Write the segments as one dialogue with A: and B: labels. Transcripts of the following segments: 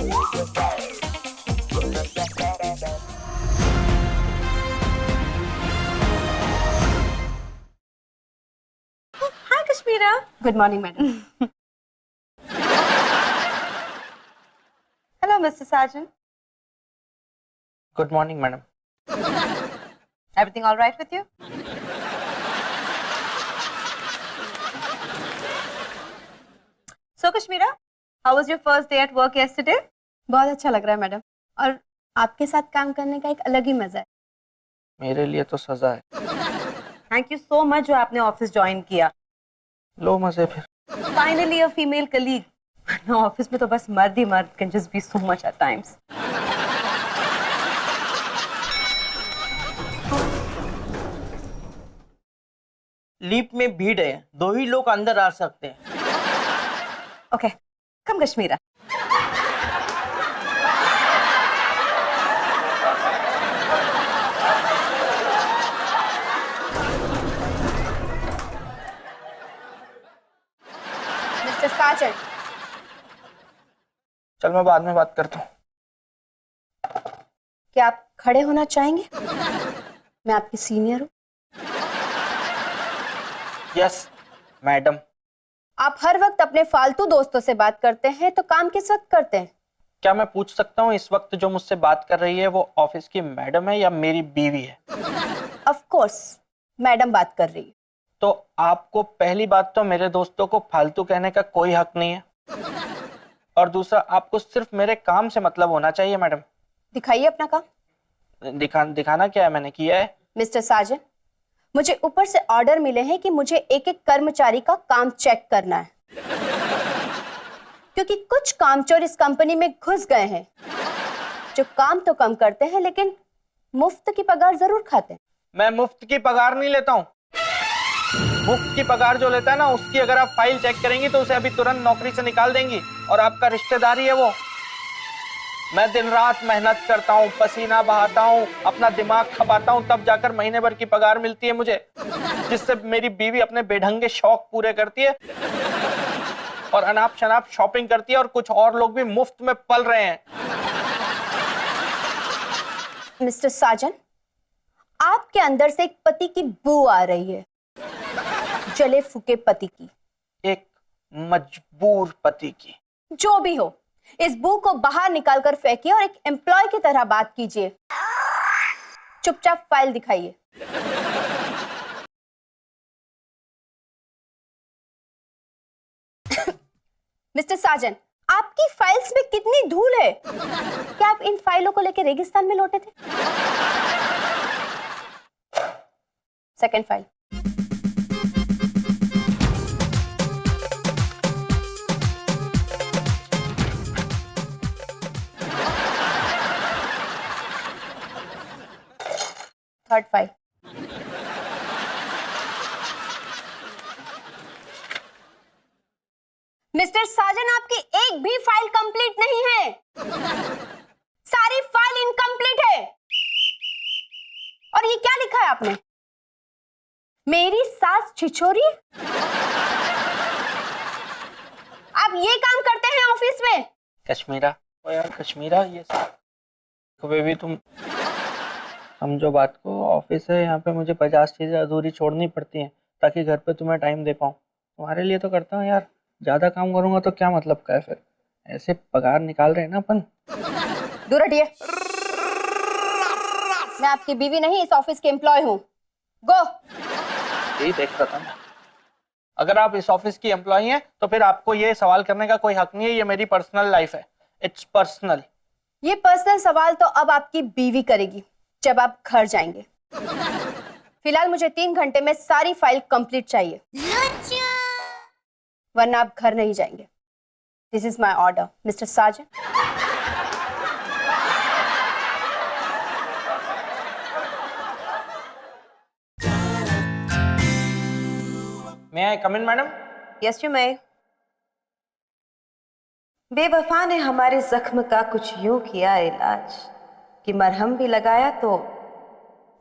A: Hi, Kashmira.
B: Good morning, madam.
A: Hello, Mr. Sergeant.
C: Good morning madam.
A: Everything all right with you? So, Kashmira, how was your first day at work yesterday?
B: बहुत अच्छा लग रहा है madam, और आपके साथ काम करने का एक अलग ही मजा है।
C: मेरे लिए तो सजा है।
A: Thank you so much जो आपने ऑफिस ज्वाइन किया।
C: लो मजे फिर।
A: Finally a female colleague. ना ऑफिस में तो बस मर्द ही मर्द can just be so much at times.
D: Lift में भीड़ है, 2 ही लोग अंदर आ सकते हैं।
A: Okay, come Kashmira.
B: मिस्टर साजन,
C: चल मैं बाद में बात करता हूँ।
B: क्या आप खड़े होना चाहेंगे? मैं आपकी सीनियर हूँ।
C: Yes madam.
B: आप हर वक्त अपने फालतू दोस्तों से बात करते हैं, तो काम किस वक्त करते हैं?
C: क्या मैं पूछ सकता हूँ इस वक्त जो मुझसे बात कर रही है वो ऑफिस की मैडम है या मेरी बीवी है?
B: ऑफ कोर्स मैडम बात कर रही है।
C: तो आपको पहली बात तो मेरे दोस्तों को फालतू कहने का कोई हक नहीं है, और दूसरा आपको सिर्फ मेरे काम से मतलब होना चाहिए मैडम।
B: दिखाइए अपना काम।
C: दिखाना क्या है, मैंने किया है।
B: मिस्टर साजन, मुझे ऊपर से ऑर्डर मिले हैं कि मुझे एक एक कर्मचारी का काम चेक करना है, क्योंकि कुछ कामचोर इस कंपनी में घुस गए हैं जो काम तो कम करते हैं लेकिन मुफ्त की पगार जरूर खाते हैं।
C: मैं मुफ्त की पगार नहीं लेता हूँ। मुफ्त की पगार जो लेता है ना, उसकी अगर आप फाइल चेक करेंगी तो उसे अभी तुरंत नौकरी से निकाल देंगी, और आपका रिश्तेदारी है वो। मैं दिन रात मेहनत करता हूँ, पसीना बहाता हूँ, अपना दिमाग खपाता हूँ, तब जाकर महीने भर की पगार मिलती है मुझे, जिससे मेरी बीवी अपने बेढंगे शौक पूरे करती है और अनाप शनाप शॉपिंग करती है, और कुछ और लोग भी मुफ्त में पल रहे हैं।
B: मिस्टर साजन, आपके अंदर से एक पति की बू आ रही है, जले फूके पति की।
C: एक मजबूर पति की।
B: जो भी हो, इस बू को बाहर निकालकर फेंकिए और एक एम्प्लॉय की तरह बात कीजिए। चुपचाप फाइल दिखाइए। मिस्टर साजन, आपकी फाइल्स में कितनी धूल है? क्या आप इन फाइलों को लेकर रेगिस्तान में लौटे थे? Second file. Third file. Mister Sajan, आपकी एक भी फाइल कंप्लीट नहीं है। सारी फाइल इनकम्प्लीट है। और ये क्या लिखा है आपने? मेरी सास छिछोरी? आप ये काम करते हैं ऑफिस में?
C: कश्मीरा, ओ यार कश्मीरा, ये कभी भी तुम समझो बात को। ऑफिस है, यहाँ पे मुझे 50 चीजें अधूरी छोड़नी पड़ती हैं ताकि घर पे तुम्हें टाइम दे पाऊँ। तुम्हारे लिए तो करता हूँ यार, ज्यादा काम करूंगा तो क्या मतलब का है फिर? ऐसे पगार निकाल रहे हैं ना अपन।
B: दूर हटिए। मैं आपकी बीवी नहीं, इस ऑफिस के एम्प्लॉय हूँ। गो।
C: यही देख रहा था मैं। अगर आप इस ऑफिस की एम्प्लॉय हैं तो फिर आपको ये सवाल करने का कोई हक नहीं है। ये मेरी पर्सनल लाइफ है, इट्स पर्सनल।
B: ये पर्सनल सवाल तो अब आपकी बीवी करेगी जब आप घर जाएंगे। फिलहाल मुझे 3 घंटे में सारी फाइल कंप्लीट चाहिए, वरना आप घर नहीं जाएंगे। This is my order, mister Sajan.
C: May I come in madam?
A: Yes you may. बेवफा ने हमारे जख्म का कुछ यूं किया इलाज कि मरहम भी लगाया तो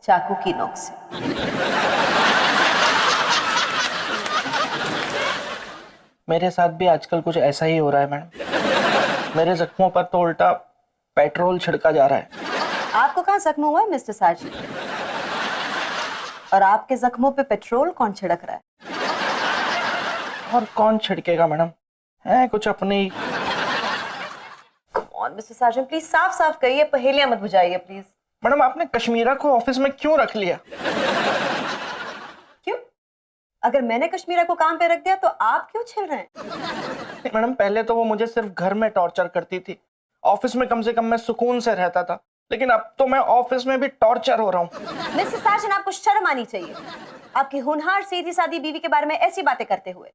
A: चाकू की नोक से।
C: मेरे साथ भी आजकल कुछ ऐसा ही हो रहा है मैडम। मेरे जख्मों पर तो उल्टा पेट्रोल छिड़का जा रहा है।
A: आपको कहाँ जख्म हुआ है मिस्टर साजन? और आपके जख्मों पे पेट्रोल कौन छिड़क रहा है?
C: और कौन छिड़केगा मैडम, है कुछ अपने ही।
A: कौन मिस्टर साजन, प्लीज साफ साफ कहिए, पहेलियां मत बुझाइए प्लीज।
C: मैडम आपने कश्मीरा को ऑफिस में क्यों रख लिया?
A: क्यों? अगर मैंने कश्मीरा को काम पे रख दिया तो आप क्यों छिल रहे हैं?
C: मैडम पहले तो वो मुझे सिर्फ घर में टॉर्चर करती थी, ऑफिस में कम से कम मैं सुकून से रहता था, लेकिन अब तो मैं ऑफिस में भी टॉर्चर हो रहा हूँ।
A: मिस्टर साजन, आपको शर्म आनी चाहिए, आपकी होनहार सीधी सादी बीवी के बारे में ऐसी बातें करते हुए।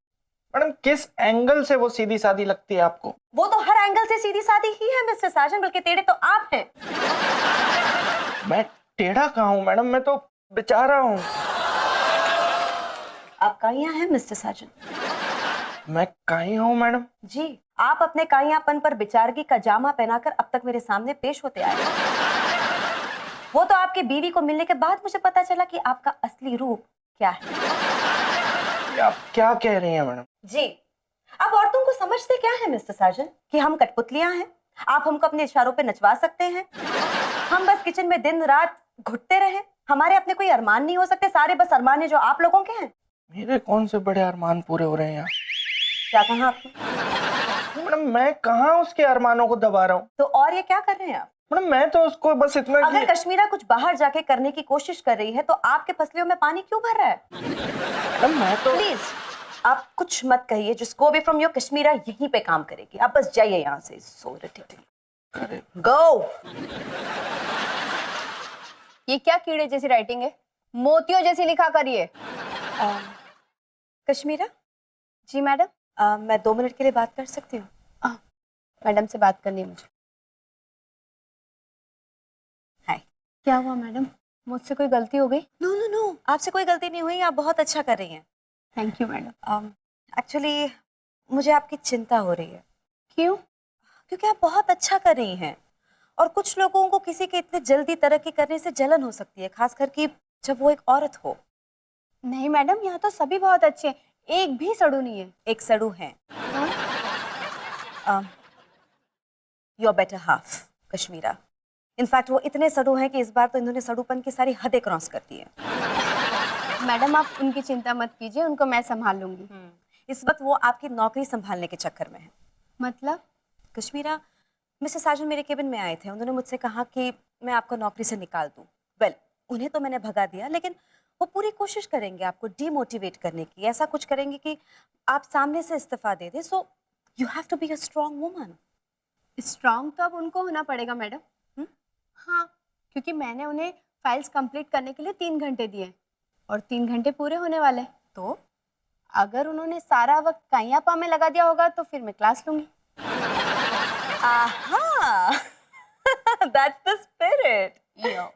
C: मैडम किस एंगल से वो सीधी सादी लगती है आपको?
A: वो तो हर एंगल से सीधी सादी ही है मिस्टर साजन, बल्कि टेढ़े तो आप हैं।
C: मैं टेढ़ा कहाँ हूँ मैडम, मैं तो बेचारा हूँ।
A: आप काइयां हैं मिस्टर साजन।
C: मैं काई हूँ मैडम?
A: जी, आप अपने काइयापन पर बेचारगी का जामा पहनाकर अब तक मेरे सामने पेश होते आए। वो तो आपकी बीवी को मिलने के बाद मुझे पता चला कि आपका असली रूप क्या है।
C: ये आप क्या कह रही हैं मैडम?
A: जी, आप औरतों को समझते क्या है मिस्टर साजन कि हम कठपुतलियां हैं? आप हमको अपने इशारों पे नचवा सकते हैं, हम बस किचन में दिन रात घुटते रहे, हमारे अपने कोई अरमान नहीं हो सकते? सारे बस अरमान है जो आप लोगों के हैं।
C: मेरे कौन से बड़े अरमान पूरे हो रहे हैं यहाँ?
A: क्या कहा आपने?
C: मैडम मैं कहाँ उसके अरमानों को दबा रहा हूँ?
A: तो और ये क्या कर रहे हैं आप?
C: मैडम मैं तो उसको बस इतना
A: अगर कश्मीरा कुछ बाहर जाके करने की कोशिश कर रही है तो आपके फसलियों में पानी क्यों भर रहा है?
C: मैडम मैं तो
A: प्लीज आप कुछ मत कहिए, just go away from your. Kashmira यहीं पे काम करेगी, आप बस जाइए यहाँ से। सो गो।
B: ये क्या कीड़े जैसी राइटिंग है, मोतियों जैसी लिखा करिए।
A: कश्मीरा
B: जी मैडम।
A: मैं 2 मिनट के लिए बात कर सकती हूँ?
B: मैडम से बात करनी है मुझे।
A: हाय।
B: क्या हुआ मैडम, मुझसे कोई गलती हो गई?
A: नो नो नो, आपसे कोई गलती नहीं हुई, आप बहुत अच्छा कर रही हैं।
B: Thank you madam.
A: एक्चुअली मुझे आपकी चिंता हो रही है।
B: क्यों?
A: क्योंकि आप बहुत अच्छा कर रही हैं और कुछ लोगों को किसी के इतने जल्दी तरक्की करने से जलन हो सकती है, खासकर कि जब वो एक औरत हो।
B: नहीं मैडम, यहाँ तो सभी बहुत अच्छे हैं, एक भी सड़ू नहीं है।
A: एक सड़ू है। Your better half Kashmira. In fact वो इतने सड़ू हैं कि इस बार तो इन्होंने सड़ूपन की सारी हदें क्रॉस कर दी हैं।
B: मैडम आप उनकी चिंता मत कीजिए, उनको मैं संभाल लूंगी।
A: इस वक्त वो आपकी नौकरी संभालने के चक्कर में है।
B: मतलब?
A: कश्मीरा, मिस्टर साजन मेरे केबिन में आए थे, उन्होंने मुझसे कहा कि मैं आपको नौकरी से निकाल दूं। वेल, उन्हें तो मैंने भगा दिया, लेकिन वो पूरी कोशिश करेंगे आपको डीमोटिवेट करने की, ऐसा कुछ करेंगे कि आप सामने से इस्तीफा दे दें। So you have to be a strong woman.
B: Strong तो अब उनको होना पड़ेगा मैडम। हाँ, क्योंकि मैंने उन्हें फाइल्स कंप्लीट करने के लिए 3 घंटे दिए और 3 घंटे पूरे होने वाले।
A: तो
B: अगर उन्होंने सारा वक्त काइयापा में लगा दिया होगा तो फिर मैं क्लास लूंगी।
A: आहा, that's the spirit.
B: यो।